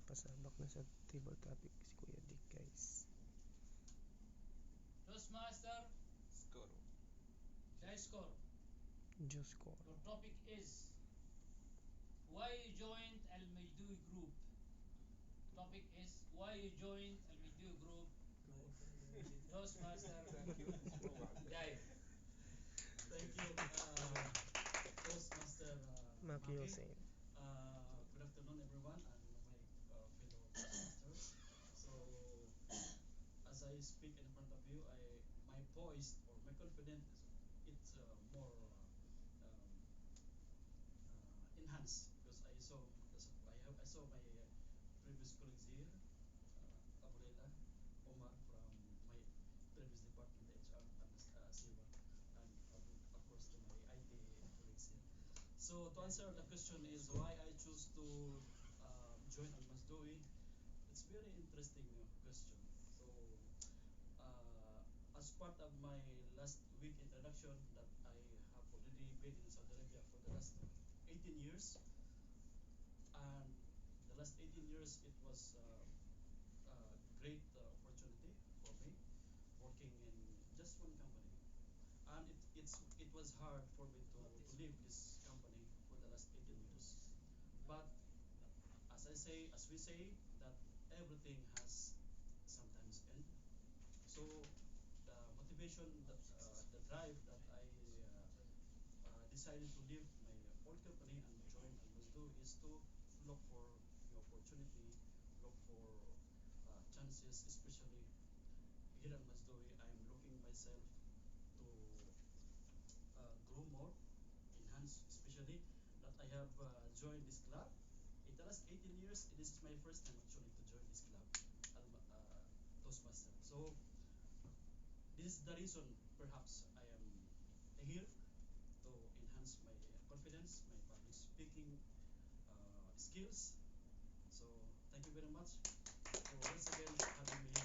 Pasabak na sa table topic si Kuya Dick, guys. Toastmaster, Score. Dice Score. Diyos ko. Your topic is why you joined Al Majdui Group. Topic is why you joined Al Majdui Group. Toastmaster, Dive. Thank you, Toastmaster Maki Maki. Hussein. Good afternoon, everyone, and my fellow Toastmasters. So, as I speak in front of you, my voice or my confidence, it's more enhanced because I saw my previous colleagues here, Abuela, Omar from my previous department, HR, and Siwa, and across to my IT colleagues here. So to answer the question is why I choose to join Al Masdoi. It's very interesting question. So as part of my last week introduction that I have already been in Saudi Arabia for the last 18 years, and the last 18 years it was a great opportunity for me working in just one company, and it was hard for me to leave this company for the last 18 years. But as we say that everything has sometimes end. So the motivation, the drive that I decided to leave my old company and join Almasdo is to look for new opportunity, look for chances, especially here at Masdoi. I am looking myself to grow more, enhance, especially that I have joined this club. In the last 18 years, this is my first time actually to join this club, Toastmaster. So this is the reason perhaps I am here to enhance my confidence, my public speaking skills. So thank you very much for once again having me